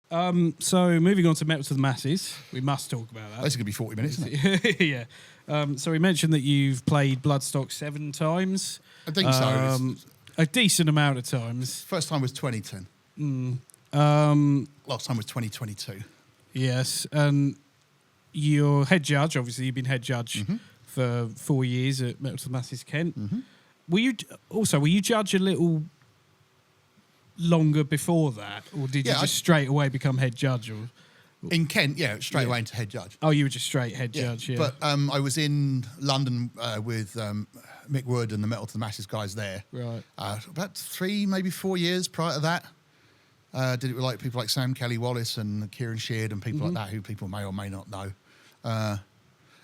So moving on to Metal to the Masses, we must talk about that. This is going to be 40 minutes, isn't it? Yeah. So we mentioned that you've played Bloodstock 7 times. I think so. A decent amount of times. First time was 2010. Last time was 2022. Yes, and you're head judge. Obviously, you've been head judge for 4 years at Metal to the Masses, Kent. Were you judge a little longer before that, or did you just straight away become head judge? Or in Kent, straight away into head judge. Oh, you were just straight head judge, yeah. But I was in London with Mick Wood and the Metal to the Masses guys there. Right. About 3, maybe 4 years prior to that. Did it with like people like Sam Kelly Wallace and Kieran Sheard and people like that who people may or may not know.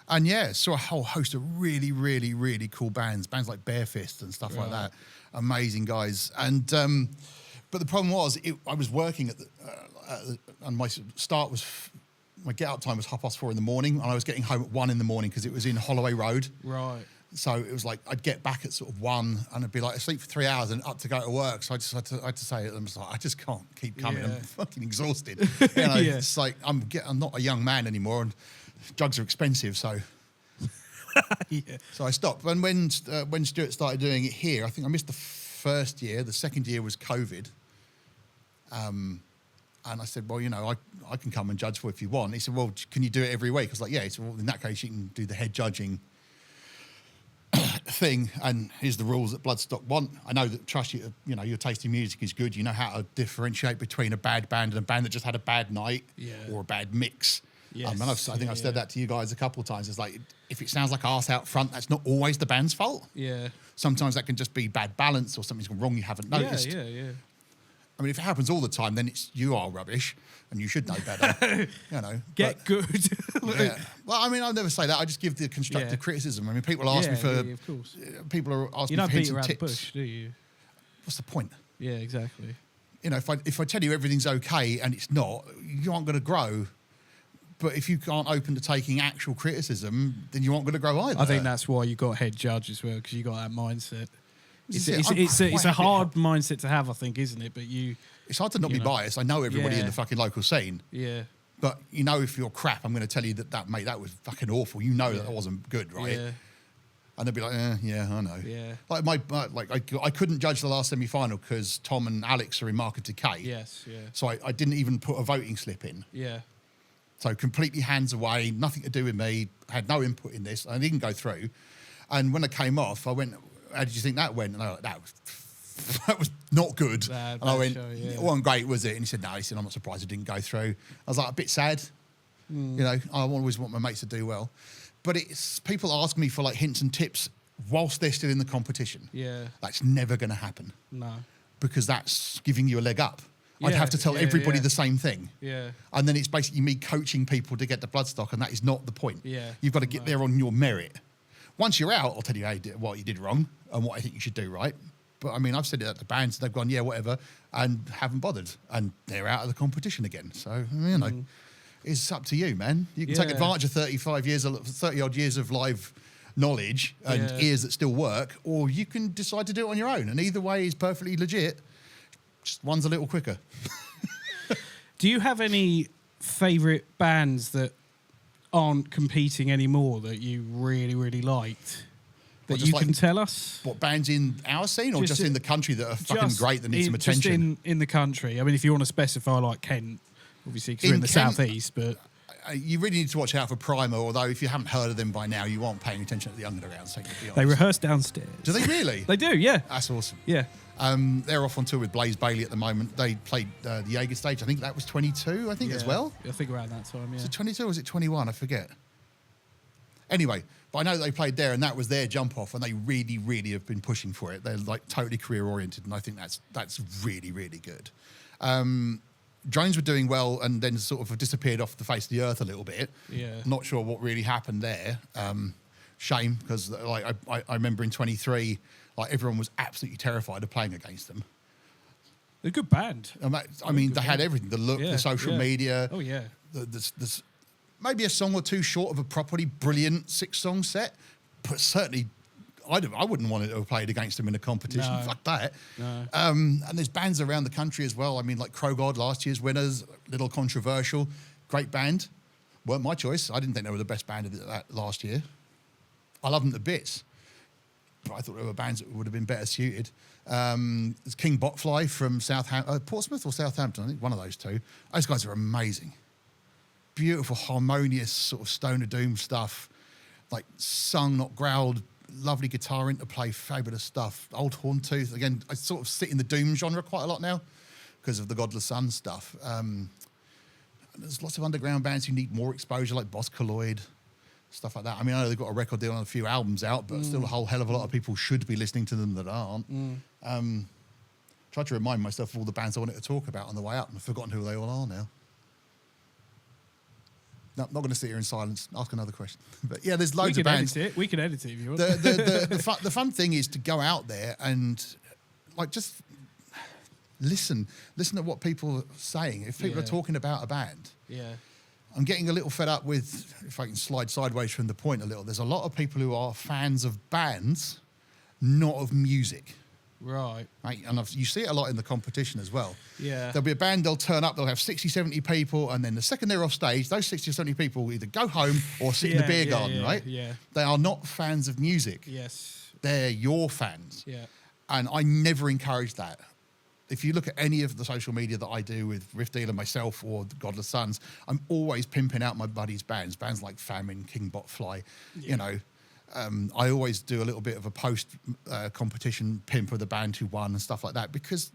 And saw a whole host of really, really, really cool bands like Barefist and stuff like that. Amazing guys. And but the problem was, I was working and my get up time was 4:30 in the morning, and I was getting home at 1 in the morning because it was in Holloway Road. Right. So it was like I'd get back at sort of 1 and I'd be like asleep for 3 hours and up to go to work. So I just had to say to them, I just can't keep coming. Yeah. I'm fucking exhausted. It's like I'm not a young man anymore, and drugs are expensive. So so I stopped. And when Stuart started doing it here, I think I missed the first year. The second year was COVID. And I said, well, I can come and judge for if you want. He said, well, can you do it every week? I was like, yeah. He said, well, in that case, you can do the head judging thing, and here's the rules that Bloodstock want. I know that, trust you, your taste in music is good. You know how to differentiate between a bad band and a band that just had a bad night or a bad mix. Yes. And I think I've said that to you guys a couple of times. It's like, if it sounds like arse out front, that's not always the band's fault. Yeah. Sometimes that can just be bad balance or something's gone wrong you haven't noticed. Yeah. I mean, if it happens all the time, then you are rubbish, and you should know better. Get good. Yeah. Well, I mean, I'll never say that. I just give the constructive criticism. I mean, people ask me for. of course. People are asking you don't for hints beat and around tips. the bush, do you? What's the point? Yeah, exactly. If I tell you everything's okay and it's not, you aren't going to grow. But if you aren't open to taking actual criticism, then you aren't going to grow either. I think that's why you got head judge as well, because you got that mindset. It's It's a hard mindset to have, I think, isn't it? But it's hard to not be biased. I know everybody in the fucking local scene. Yeah. But if you're crap, I'm going to tell you that mate, that was fucking awful. That wasn't good, right? Yeah. And they'd be like, yeah, I know. Yeah. Like I couldn't judge the last semi-final because Tom and Alex are in Mark of Decay. Yes, yeah. So I didn't even put a voting slip in. Yeah. So completely hands away, nothing to do with me, had no input in this. I didn't go through. And when I came off, I went, how did you think that went? And I was like, that was not good. Bad and I went, show, it wasn't great, was it? And he said, no. He said, I'm not surprised it didn't go through. I was like, a bit sad. I always want my mates to do well. But it's people ask me for like hints and tips whilst they're still in the competition. Yeah. That's never going to happen. No. Because that's giving you a leg up. I'd have to tell everybody the same thing. Yeah. And then it's basically me coaching people to get to Bloodstock, and that is not the point. Yeah. You've got to get there on your merit. Once you're out, I'll tell you what you did wrong and what I think you should do right. But I mean, I've said it at the bands, they've gone, yeah, whatever, and haven't bothered. And they're out of the competition again. So, it's up to you, man. You can take advantage of 30 odd years of live knowledge and ears that still work, or you can decide to do it on your own. And either way is perfectly legit. Just one's a little quicker. Do you have any favourite bands that aren't competing anymore that you really, really liked? That you can tell us? What, bands in our scene or just in the country that are fucking great that need some attention? Just in the country. I mean, if you want to specify like Kent, obviously, because you're in the southeast, but... You really need to watch out for Primer, although if you haven't heard of them by now, you aren't paying attention to the underground. So they rehearse downstairs. Do they really? They do, yeah. That's awesome. Yeah. They're off on tour with Blaze Bailey at the moment. They played the Jaeger stage. I think that was 22, as well. I think around that time, yeah. Was it 22 or was it 21? I forget. Anyway, but I know that they played there and that was their jump off, and they really, really have been pushing for it. They're like totally career oriented, and I think that's really, really good. Drones were doing well and then sort of disappeared off the face of the earth a little bit. Yeah. Not sure what really happened there. Shame, because like I remember in 23, like everyone was absolutely terrified of playing against them. They're a good band. I mean, they had everything: the look, the social media. Oh yeah. The maybe a song or two short of a properly brilliant 6-song set, but certainly I wouldn't want to have played against them in a competition. No. Fuck that. No. And there's bands around the country as well. I mean, like Krogod, last year's winners, little controversial, great band. Weren't my choice. I didn't think they were the best band of that last year. I love them to bits, but I thought there were bands that would have been better suited. There's King Botfly from Portsmouth or Southampton, I think one of those two. Those guys are amazing. Beautiful, harmonious sort of Stoner Doom stuff, like sung, not growled, lovely guitar interplay, fabulous stuff. Old Horntooth, again, I sort of sit in the Doom genre quite a lot now because of the Godless Suns stuff. There's lots of underground bands who need more exposure, like Boss Colloid, stuff like that. I mean, I know they've got a record deal and a few albums out, but still a whole hell of a lot of people should be listening to them that aren't. Tried to remind myself of all the bands I wanted to talk about on the way up, and I've forgotten who they all are now. No, not going to sit here in silence. Ask another question. But yeah, there's loads of bands. We can edit it if you want. The fun thing is to go out there and like just listen to what people are saying. If people are talking about a band, I'm getting a little fed up with, if I can slide sideways from the point a little, there's a lot of people who are fans of bands, not of music. Right. And you see it a lot in the competition as well. Yeah. There'll be a band, they'll turn up, they'll have 60, 70 people, and then the second they're off stage, those 60 or 70 people will either go home or sit in the beer garden, right? Yeah. They are not fans of music. Yes. They're your fans. Yeah. And I never encourage that. If you look at any of the social media that I do with Riff Dealer, myself, or the Godless Suns, I'm always pimping out my buddies' bands like Famine, King Botfly, you know. I always do a little bit of a post-competition pimp of the band who won and stuff like that, because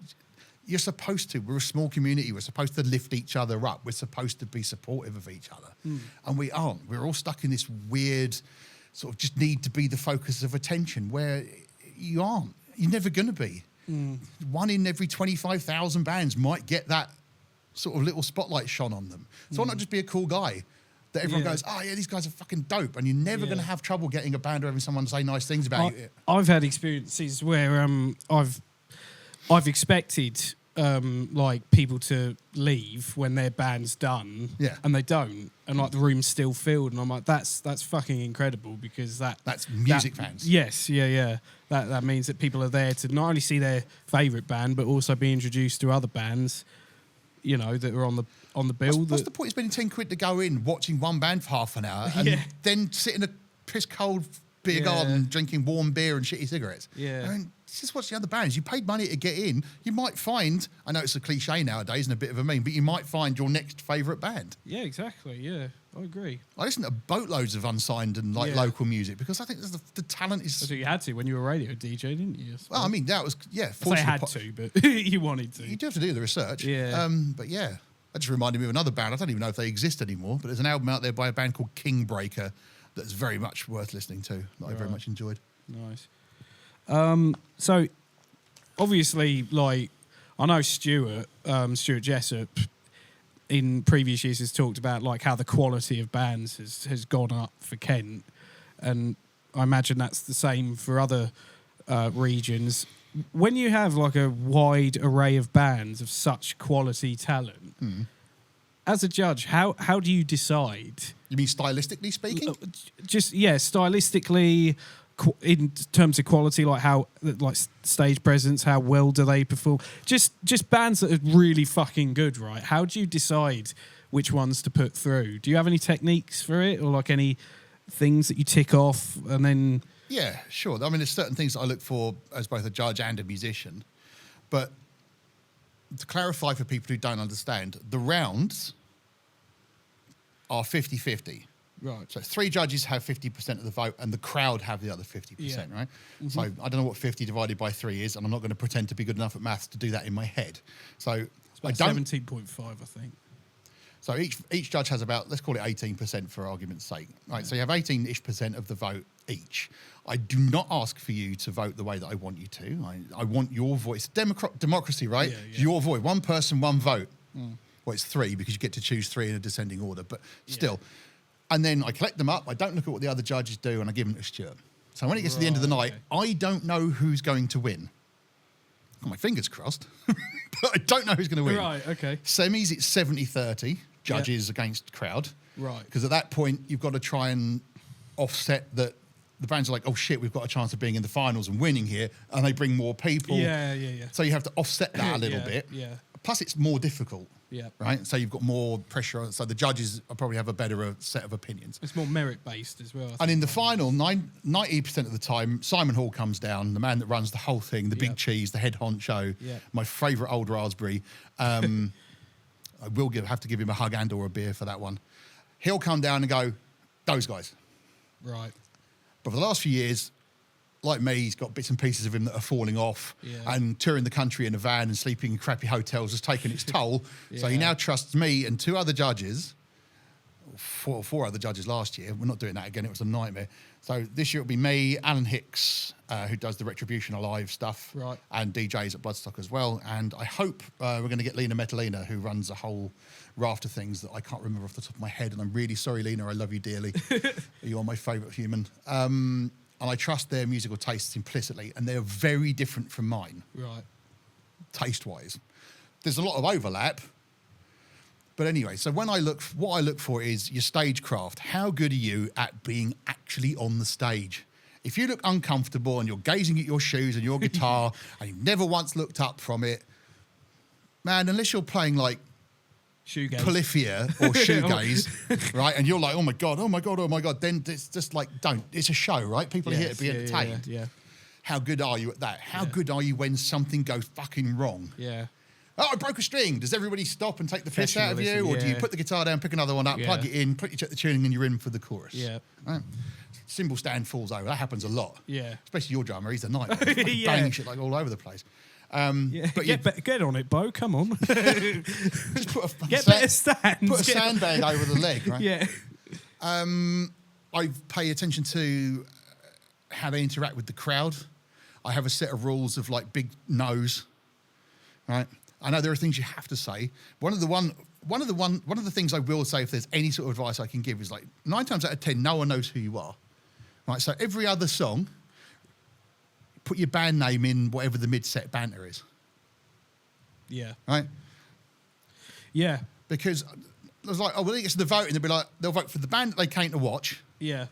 you're supposed to. We're a small community. We're supposed to lift each other up. We're supposed to be supportive of each other. And we aren't. We're all stuck in this weird sort of just need to be the focus of attention where you aren't. You're never going to be. One in every 25,000 bands might get that sort of little spotlight shone on them. So why not just be a cool guy that everyone goes, oh yeah, these guys are fucking dope, and you're never going to have trouble getting a band or having someone say nice things about you. I've had experiences where I've expected like people to leave when their band's done, and they don't, and like the room's still filled, and I'm like, that's fucking incredible, because that's music fans. Yes, yeah. That means that people are there to not only see their favourite band, but also be introduced to other bands, you know, that are on the bill. What's the point of spending 10 quid to go in, watching one band for half an hour, and then sit in a piss cold beer garden drinking warm beer and shitty cigarettes? Yeah. I mean, just watch the other bands. You paid money to get in. You might find, I know it's a cliche nowadays and a bit of a meme, but you might find your next favourite band. Yeah, exactly. Yeah, I agree. I listen to boatloads of unsigned and local music because I think the talent is. That's what you had to when you were a radio DJ, didn't you? Well, I mean, that was I had to, but you wanted to. You do have to do the research. Yeah. But yeah, that just reminded me of another band. I don't even know if they exist anymore, but there's an album out there by a band called Kingbreaker that's very much worth listening to. That I very much enjoyed. Nice. So obviously, like, I know Stuart Jessup in previous years has talked about like how the quality of bands has gone up for Kent, and I imagine that's the same for other regions. When you have like a wide array of bands of such quality talent, as a judge, how do you decide? You mean stylistically speaking? Just stylistically, in terms of quality, like how, like stage presence, how well do they perform? Just bands that are really fucking good, right? How do you decide which ones to put through? Do you have any techniques for it, or like any things that you tick off and then? Yeah, sure. I mean, there's certain things that I look for as both a judge and a musician, but to clarify for people who don't understand, the rounds are 50-50. Right. So 3 judges have 50% of the vote and the crowd have the other 50%, right? Mm-hmm. So I don't know what 50 divided by 3 is, and I'm not going to pretend to be good enough at maths to do that in my head. So it's about 17.5, I think. So each judge has about, let's call it 18% for argument's sake. Right, so you have 18-ish% of the vote each. I do not ask for you to vote the way that I want you to. I want your voice. Democracy, right? Yeah. Your voice. One person, one vote. Well, it's 3 because you get to choose 3 in a descending order, but still. And then I collect them up. I don't look at what the other judges do, and I give them to Stuart. So when it gets to the end of the night, I don't know who's going to win. Got my fingers crossed, but I don't know who's going to win. Right, okay. Semis, it's 70-30, judges against crowd. Right. Because at that point, you've got to try and offset that the bands are like, oh shit, we've got a chance of being in the finals and winning here, and they bring more people. Yeah. So you have to offset that a little bit. Yeah. Plus, it's more difficult. Yeah. Right. So you've got more pressure. So the judges probably have a better set of opinions. It's more merit based as well. And in the final, 90% of the time, Simon Hall comes down, the man that runs the whole thing, the big cheese, the head honcho, my favourite old raspberry. I will have to give him a hug and or a beer for that one. He'll come down and go, those guys. Right. But for the last few years, like me, he's got bits and pieces of him that are falling off, and touring the country in a van and sleeping in crappy hotels has taken its toll. So he now trusts me and two other judges, four other judges last year. We're not doing that again. It was a nightmare. So this year it'll be me, Alan Hicks, who does the Retribution Alive stuff, and DJs at Bloodstock as well. And I hope we're going to get Lena Metalina, who runs a whole raft of things that I can't remember off the top of my head. And I'm really sorry, Lena. I love you dearly. You are my favourite human. And I trust their musical tastes implicitly, and they're very different from mine. Right. Taste-wise. There's a lot of overlap. But anyway, so what I look for is your stagecraft. How good are you at being actually on the stage? If you look uncomfortable and you're gazing at your shoes and your guitar and you've never once looked up from it, man, unless you're playing like shoegaze. Polyphia or shoegaze, right? And you're like, oh my God, then it's just like, don't. It's a show, right? People are here to be entertained. Yeah. How good are you at that? How good are you when something goes fucking wrong? Yeah. Oh, I broke a string. Does everybody stop and take the piss out of you? Or do you put the guitar down, pick another one up, plug it in, check the tuning, and you're in for the chorus? Yeah. Right? Cymbal stand falls over. That happens a lot. Yeah. Especially your drummer. He's a nightmare. He's banging shit like all over the place. But get on it, Bo. Come on. Just put a better stands. Put a sandbag over the leg, right? Yeah. I pay attention to how they interact with the crowd. I have a set of rules of like big no's, right? I know there are things you have to say. One of the things I will say, if there's any sort of advice I can give, is like 9 times out of 10, no one knows who you are, right? So every other song, put your band name in whatever the mid-set banter is. Yeah. Right? Yeah. Because it's like, oh, well, it gets to the voting, they'll vote for the band that they came to watch. Yeah.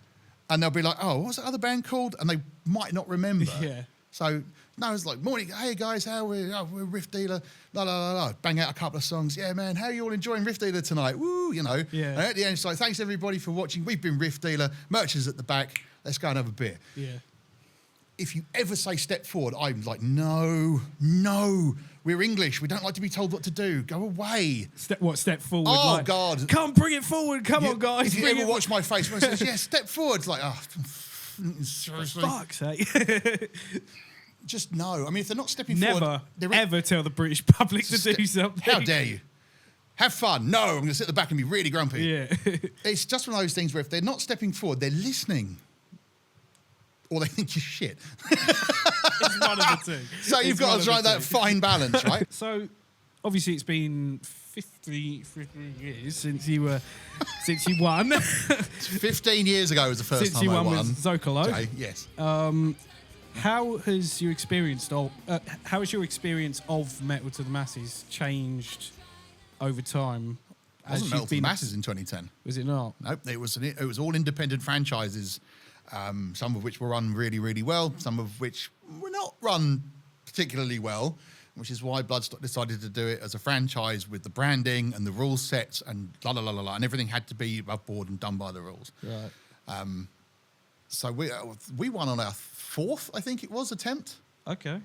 And they'll be like, oh, what's that other band called? And they might not remember. Yeah. So, no, it's like, morning, hey guys, how are we? Oh, we're Riff Dealer, la, la, la, la. Bang out a couple of songs. Yeah, man, how are you all enjoying Riff Dealer tonight? Woo, you know. Yeah. And at the end, it's like, thanks everybody for watching. We've been Riff Dealer. Merch is at the back. Let's go and have a beer. Yeah. If you ever say step forward, I'm like, no, we're English. We don't like to be told what to do. Go away. Step forward? Oh, like, God. Come, bring it forward. Come on, guys. If you ever watch my face when it says, yeah, step forward, it's like, oh, seriously. Fuck's sake. Just no. I mean, if they're not stepping forward... Never, ever tell the British public to do something. How dare you? Have fun. No, I'm going to sit at the back and be really grumpy. Yeah. It's just one of those things where if they're not stepping forward, they're listening. Or they think you're shit. It's one of the two. So you've got to try that fine balance, right? So, obviously, it's been 50 years since you won. 15 years ago was the first since time I won. Since you won with Zocalo. Okay, yes. How has your experience of Metal to the Masses changed over time? It wasn't Metal to the Masses in 2010. Was it not? Nope. It was all independent franchises. Some of which were run really, really well, some of which were not run particularly well, which is why Bloodstock decided to do it as a franchise with the branding and the rule sets and la la la la la, and everything had to be above board and done by the rules. Right. So we won on our 4th, I think it was, attempt. Okay.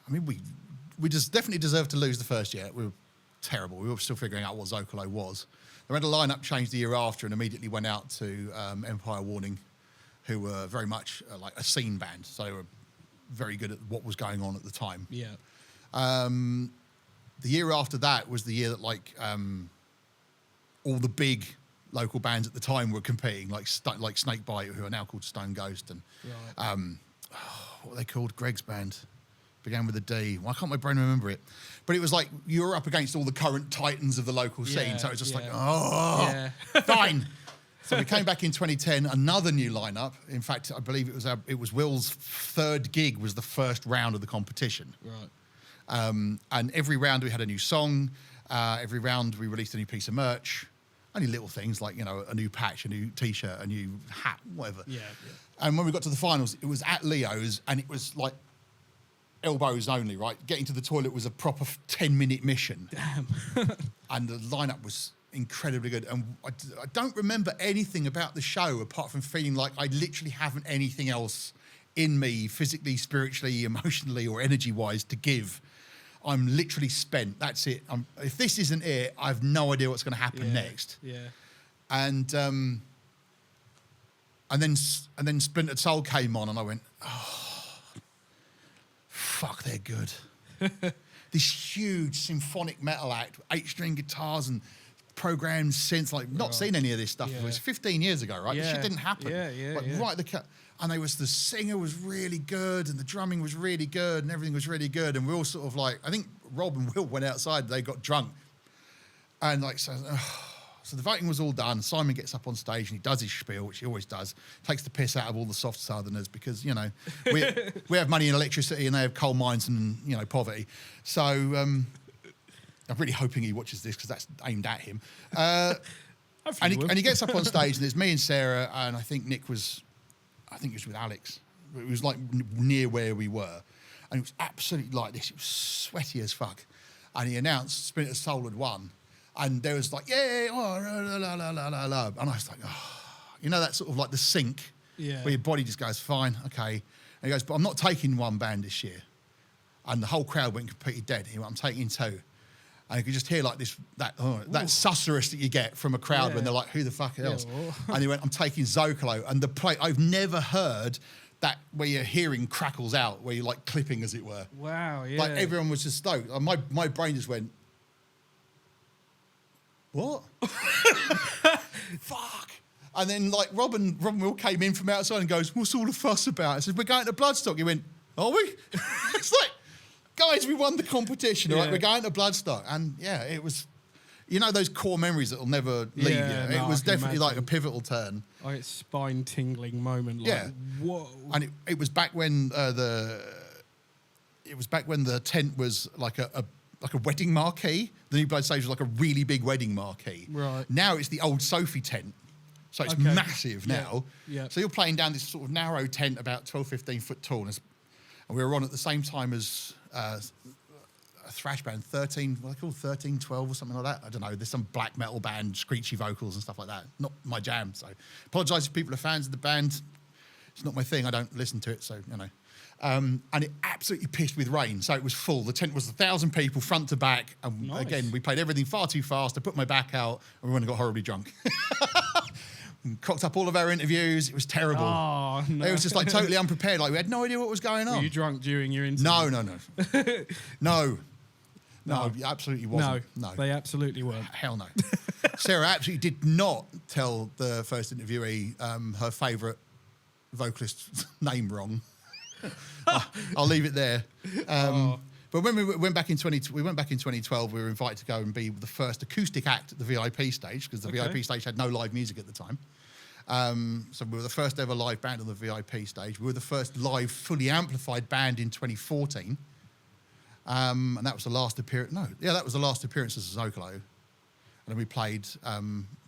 I mean, we just definitely deserved to lose the first year. We were terrible. We were still figuring out what Zocalo was. They had a lineup change the year after and immediately went out to Empire Warning, who were very much like a scene band. So they were very good at what was going on at the time. Yeah. The year after that was the year that like all the big local bands at the time were competing, like Snakebite, who are now called Stone Ghost, and what were they called? Greg's band. Began with a D. Why can't my brain remember it? But it was like you were up against all the current titans of the local scene. So it was just like, fine. So we came back in 2010, another new lineup. In fact, I believe it was Will's 3rd gig was the first round of the competition. Right. And every round we had a new song. Every round we released a new piece of merch. Only little things like, a new patch, a new T-shirt, a new hat, whatever. Yeah. And when we got to the finals, it was at Leo's, and it was like elbows only, right? Getting to the toilet was a proper 10-minute mission. Damn. And the lineup was incredibly good. And I don't remember anything about the show apart from feeling like I literally haven't anything else in me, physically, spiritually, emotionally, or energy-wise, to give. I'm literally spent. That's it. If this isn't it, I have no idea what's going to happen next. Yeah. And then Splintered Soul came on, and I went, oh, fuck, they're good. This huge symphonic metal act, 8-string guitars and programmed synths, like not seen any of this stuff. It was 15 years ago, right? This shit didn't happen. Right, and the singer was really good, and the drumming was really good, and everything was really good. And we all sort of like, I think Rob and Will went outside, they got drunk. And so the voting was all done. Simon gets up on stage and he does his spiel, which he always does. Takes the piss out of all the soft Southerners because, we have money and electricity and they have coal mines and, poverty. So I'm really hoping he watches this because that's aimed at him. And he gets up on stage and there's me and Sarah, and I think Nick was with Alex. It was like near where we were. And it was absolutely like this. It was sweaty as fuck. And he announced Splinter Soul had won. And there was like, yeah, oh, la, la, la, la, la, la. And I was like, oh, that sort of like the sync where your body just goes, fine, okay. And he goes, but I'm not taking one band this year. And the whole crowd went completely dead. He went, I'm taking 2. And you could just hear like that susurrus that you get from a crowd when they're like, who the fuck else? And he went, I'm taking Zocalo. And I've never heard that where your hearing crackles out, where you're like clipping, as it were. Wow, yeah. Like everyone was just stoked. My brain just went, what? Fuck. And then like Rob and Will came in from outside and goes, what's all the fuss about? I said, we're going to Bloodstock. He went, are we? It's like, guys, we won the competition. Right? We're going to Bloodstock. And yeah, it was, those core memories that will never leave you. It was definitely like a pivotal turn. Like a spine-tingling moment. Like, whoa. And it was back when the tent was like a wedding marquee. The new Blood stage was like a really big wedding marquee. Right. Now it's the old Sophie tent. So it's massive now. Yeah. So you're playing down this sort of narrow tent about 12, 15 foot tall. And we were on at the same time as a thrash band, 13, 12 or something like that. I don't know. There's some black metal band, screechy vocals and stuff like that. Not my jam. So apologise if people are fans of the band. It's not my thing. I don't listen to it. So, and it absolutely pissed with rain. So it was full. The tent was 1,000 people front to back. And again, we played everything far too fast. I put my back out and we went and got horribly drunk. And cocked up all of our interviews. It was terrible. Oh, no. It was just like totally unprepared. Like we had no idea what was going on. Were you drunk during your interview? No. No, you absolutely wasn't. No, they absolutely weren't. Hell no. Sarah absolutely did not tell the first interviewee her favourite vocalist's name wrong. I'll leave it there. But when we went back in 2012, we were invited to go and be the first acoustic act at the VIP stage because the VIP stage had no live music at the time. So we were the first ever live band on the VIP stage. We were the first live, fully amplified band in 2014. And that was the last appearance. That was the last appearance as Zocalo. And then we played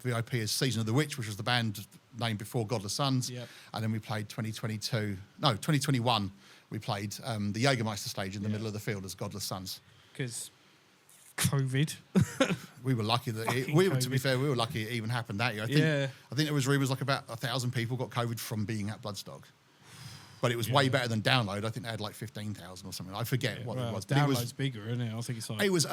VIP as Season of the Witch, which was the band name before Godless Suns. Yep. And then we played 2021. We played the Jägermeister stage in the middle of the field as Godless Suns. Because COVID. We were lucky that to be fair, we were lucky it even happened that year. I think there was rumours like about 1,000 people got COVID from being at Bloodstock. But it was way better than Download. I think they had like 15,000 or something. I forget what it was. But Download's bigger, isn't it? I think it's like... It was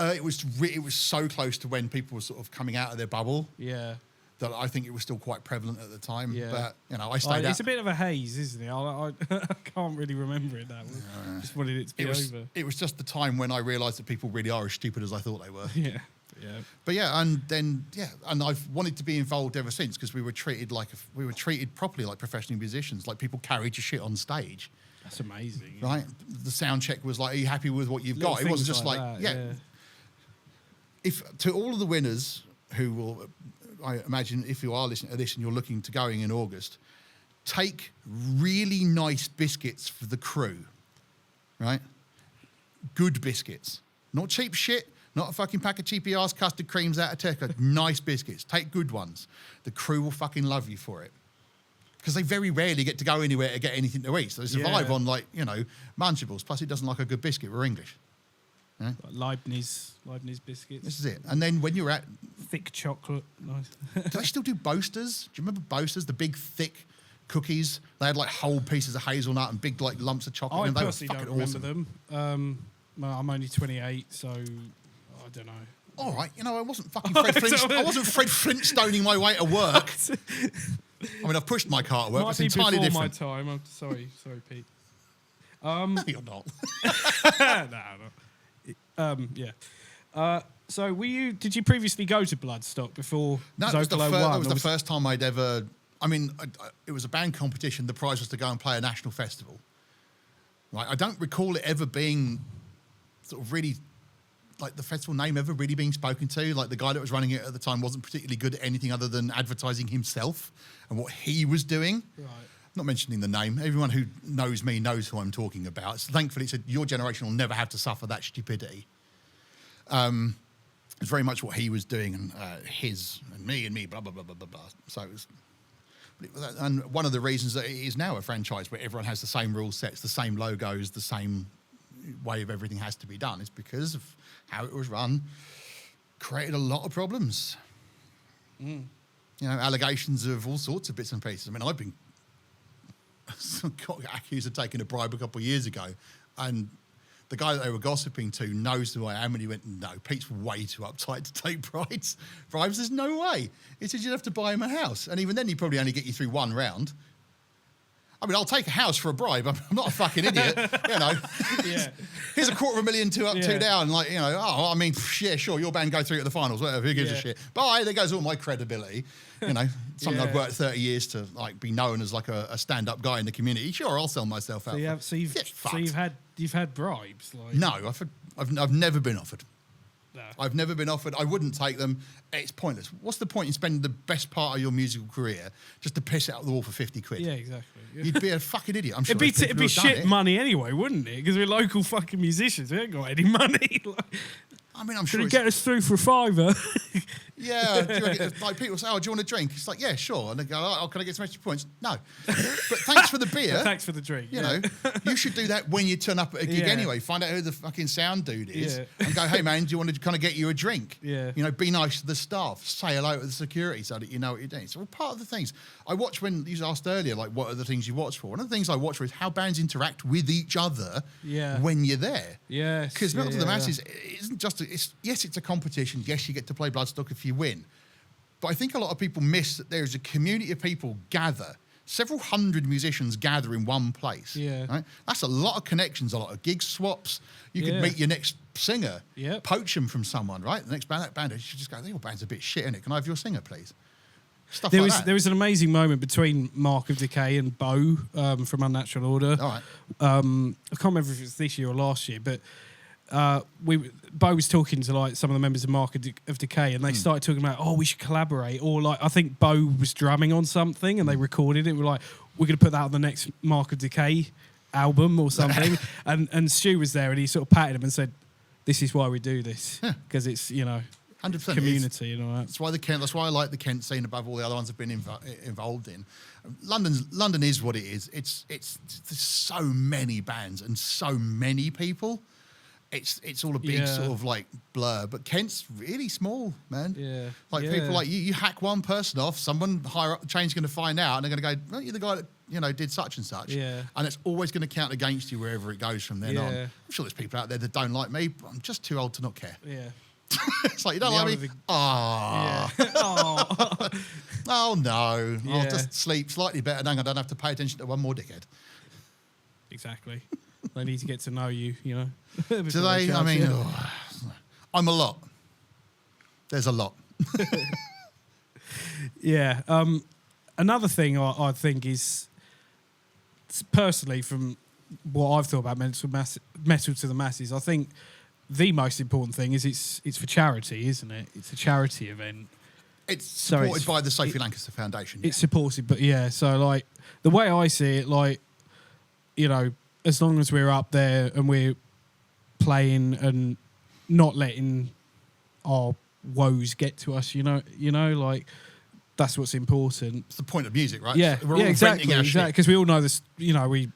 so close to when people were sort of coming out of their bubble. Yeah. That I think it was still quite prevalent at the time. Yeah. But, I stayed out. It's a bit of a haze, isn't it? I can't really remember it that well. Just wanted it to be over. It was just the time when I realised that people really are as stupid as I thought they were. Yeah. But and I've wanted to be involved ever since because we were treated properly like professional musicians. Like people carried your shit on stage. That's amazing. Right? The sound check was like, are you happy with what you've got? It wasn't just like that, If to all of the winners who will, I imagine if you are listening to this and you're looking to going in August, take really nice biscuits for the crew, right? Good biscuits. Not cheap shit, Not a fucking pack of cheapy ass custard creams out of Tesco. Nice biscuits. Take good ones. The crew will fucking love you for it. Because they very rarely get to go anywhere to get anything to eat. So they survive on, like, you know, Munchables. Plus, who doesn't like a good biscuit? We're English. Yeah? Like Leibniz biscuits. This is it. And then when you're at... Thick chocolate. Nice. Do they still do Boasters? Do you remember Boasters? The big, thick cookies? They had, like, whole pieces of hazelnut and big, like, lumps of chocolate. I personally don't remember them. Well, I'm only 28, so I don't know. All right. You know, I wasn't fucking Fred Flintstone. I wasn't Fred Flintstoning my way to work. I mean, I've pushed my car to work. It's entirely different. My time. I'm sorry, Pete. No, you're not. No. Yeah. So, did you previously go to Bloodstock before? No, that was the first time I'd ever. I mean, it was a band competition. The prize was to go and play a national festival. Right. I don't recall it ever being sort of really, like, the festival name ever really being spoken to. Like, the guy that was running it at the time wasn't particularly good at anything other than advertising himself and what he was doing. Right. Not mentioning the name. Everyone who knows me knows who I'm talking about. So thankfully, it's your generation will never have to suffer that stupidity. It's very much what he was doing, and his and me, blah blah blah blah blah blah. So it was, and one of the reasons that it is now a franchise where everyone has the same rule sets, the same logos, the same way of everything has to be done, is because of how it was run. Created a lot of problems. You know, allegations of all sorts of bits and pieces. I mean, I've been got accused of taking a bribe a couple of years ago, and the guy that they were gossiping to knows who I am, and he went, no, Pete's way too uptight to take bribes. There's no way. He said you'd have to buy him a house, and even then he'd probably only get you through one round. I mean, I'll take a house for a bribe. I'm not a fucking idiot, you know. Yeah. Here's $250,000, two up, two down. Like, you know, I mean, yeah, sure, your band go through to the finals, whatever, who gives a shit. Bye, there goes all my credibility. You know, something I've worked 30 years to, like, be known as, like, a stand-up guy in the community. Sure, I'll sell myself out. So you've had bribes? Like... No, I've never been offered. No. I've never been offered. I wouldn't take them. It's pointless. What's the point in spending the best part of your musical career just to piss it out the wall for 50 quid? Yeah, exactly. Yeah. You'd be a fucking idiot. I'm sure it'd be shit money anyway, wouldn't it? Because we're local fucking musicians. We ain't got any money. I mean, I'm sure. Could you get us through for $5? Yeah. Like, people say, oh, do you want a drink? It's like, yeah, sure. And they go, oh, can I get some extra points? No. But thanks for the beer. Thanks for the drink. You know, you should do that when you turn up at a gig anyway. Find out who the fucking sound dude is and go, hey, man, do you want to kind of get you a drink? Yeah. You know, be nice to the staff. Say hello to the security so that you know what you're doing. So, part of the things I watch, when you asked earlier, like, what are the things you watch for? One of the things I watch for is how bands interact with each other when you're there. Yes. Because Metal to the Masses isn't just, yes, it's a competition. Yes, you get to play Bloodstock if you win. But I think a lot of people miss that there is a community of people gather. Several hundred musicians gather in one place. Yeah. Right? That's a lot of connections, a lot of gig swaps. You could meet your next singer, poach them from someone, right? The next band, you should just go, your band's a bit shit, innit? Can I have your singer, please? Stuff like that. There was an amazing moment between Mark of Decay and Bo from Unnatural Order. All right. I can't remember if it was this year or last year, but Bo was talking to, like, some of the members of Mark of Decay, and they started talking about, oh, we should collaborate, or, like, I think Bo was drumming on something and they recorded it. We're like, we're going to put that on the next Mark of Decay album or something. and Stu was there, and he sort of patted him and said, this is why we do this, because it's, you know, 100%. Community and all that. That's why I like the Kent scene above all the other ones I've been involved in. London is what it is. It's there's so many bands and so many people. It's all a big sort of like blur, but Kent's really small, man. Yeah, like people like you hack one person off, someone higher up the chain's going to find out, and they're going to go, well, you're the guy that did such and such. Yeah, and it's always going to count against you wherever it goes from then on. I'm sure there's people out there that don't like me, but I'm just too old to not care. Yeah. It's like, you don't like me? Oh, no. Yeah. I'll just sleep slightly better, then I don't have to pay attention to one more dickhead. Exactly. They need to get to know you, you know. Do they? I mean, I'm a lot. There's a lot. Yeah. Another thing I think is, personally, from what I've thought about Metal to the Masses, I think the most important thing is it's for charity, isn't it? It's a charity event. It's supported by the Sophie Lancaster Foundation. It's supported, but so like the way I see it, like, you know, as long as we're up there and we're playing and not letting our woes get to us. You know, like that's what's important. It's the point of music, right? Yeah, So we're all exactly. venting our shit. Because we all know this. You know, we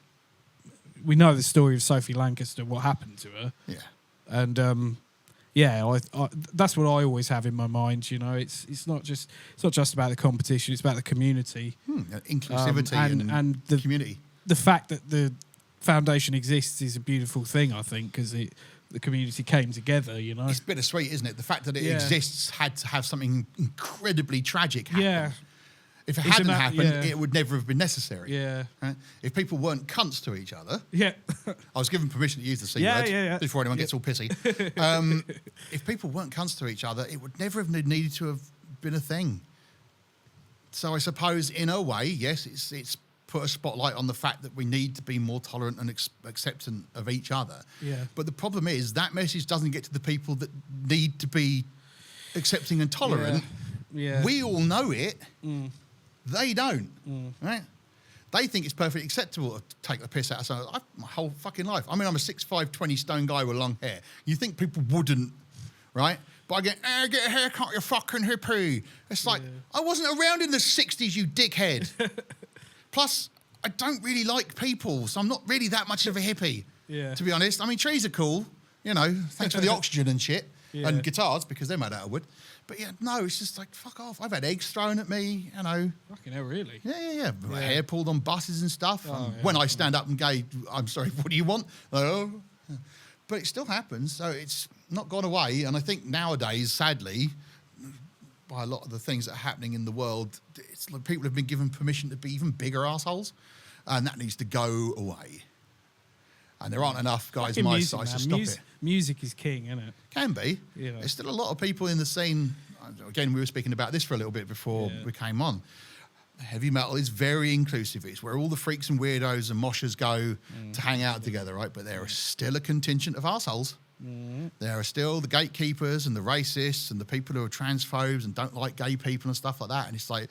know the story of Sophie Lancaster, what happened to her. Yeah. And I that's what I always have in my mind. You know, it's not just about the competition; it's about the community, Inclusivity and the community. The fact that the foundation exists is a beautiful thing, I think, because the community came together. You know, It's bittersweet, isn't it? The fact that it exists had to have something incredibly tragic happen. Yeah. If it hadn't happened, it would never have been necessary. Yeah. Right? If people weren't cunts to each other, Yeah. I was given permission to use the C word before anyone gets all pissy. If people weren't cunts to each other, it would never have needed to have been a thing. So I suppose, in a way, yes, it's put a spotlight on the fact that we need to be more tolerant and acceptant of each other. Yeah. But the problem is that message doesn't get to the people that need to be accepting and tolerant. Yeah. We all know it. They don't, right? They think it's perfectly acceptable to take the piss out of someone. My whole fucking life. I mean, I'm a 6'5", 20-stone guy with long hair. You think people wouldn't, right? But I get a haircut, you fucking hippie. It's like, I wasn't around in the 60s, you dickhead. Plus, I don't really like people, so I'm not really that much of a hippie, to be honest. I mean, trees are cool, you know, thanks for the oxygen and shit, and guitars, because they're made out of wood. But yeah, no, it's just like, fuck off. I've had eggs thrown at me, you know. Fucking hell, really? Yeah. My hair pulled on buses and stuff. When I stand up and go, I'm sorry, what do you want? Oh. But it still happens, so it's not gone away. And I think nowadays, sadly, by a lot of the things that are happening in the world, it's like people have been given permission to be even bigger assholes, and that needs to go away. And there aren't enough guys my size to stop it. Music is king, isn't it? Can be. Yeah. There's still a lot of people in the scene. Again, we were speaking about this for a little bit before we came on. Heavy metal is very inclusive. It's where all the freaks and weirdos and moshers go to hang out together, right? But there is still a contingent of assholes. There are still the gatekeepers and the racists and the people who are transphobes and don't like gay people and stuff like that. And it's like,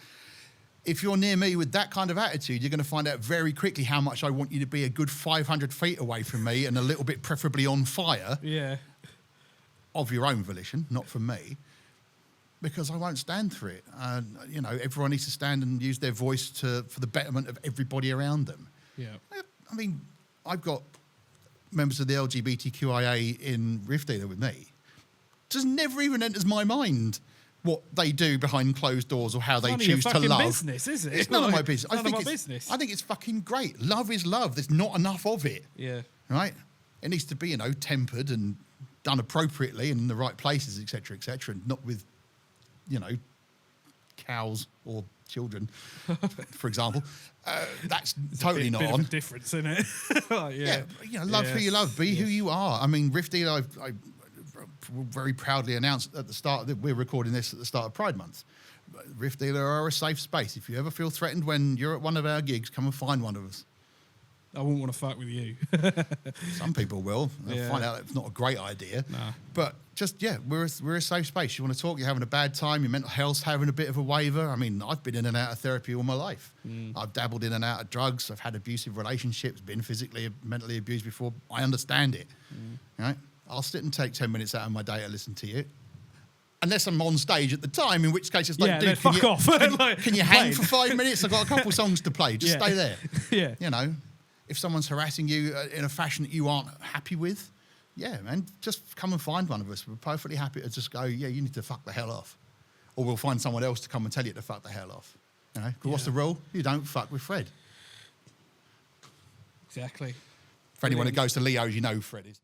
if you're near me with that kind of attitude, you're going to find out very quickly how much I want you to be a good 500 feet away from me and a little bit preferably on fire. Yeah. Of your own volition, not from me, because I won't stand for it. You know, everyone needs to stand and use their voice for the betterment of everybody around them. Yeah. I mean, I've got members of the LGBTQIA in Riff Dealer with me. Just never even enters my mind what they do behind closed doors or how they choose to love. Business, is it? It's none of my business. None of my business. I think it's fucking great. Love is love. There's not enough of it. Yeah. Right? It needs to be, you know, tempered and done appropriately and in the right places, etc., and not with, you know, cows or children, for example. That's totally not on. Bit of a difference, isn't it? You know, love who you love, be who you are. I mean, Riff Dealer, I very proudly announced at the start that we're recording this at the start of Pride Month. Riff Dealer are a safe space. If you ever feel threatened when you're at one of our gigs, come and find one of us. I wouldn't want to fuck with you. Some people will. They'll find out it's not a great idea. Nah. But just, we're a safe space. You want to talk, you're having a bad time, your mental health's having a bit of a waver. I mean, I've been in and out of therapy all my life. I've dabbled in and out of drugs. I've had abusive relationships, been physically, mentally abused before. I understand it. Right? I'll sit and take 10 minutes out of my day to listen to you. Unless I'm on stage at the time, in which case it's like, dude, fuck off. Can you hang for 5 minutes? I've got a couple songs to play. Just stay there. Yeah. You know, if someone's harassing you in a fashion that you aren't happy with, yeah, man, just come and find one of us. We're perfectly happy to just go, yeah, you need to fuck the hell off. Or we'll find someone else to come and tell you to fuck the hell off. You know, 'cause what's the rule? You don't fuck with Fred. Exactly. For anyone who goes to Leo's, you know who Fred is.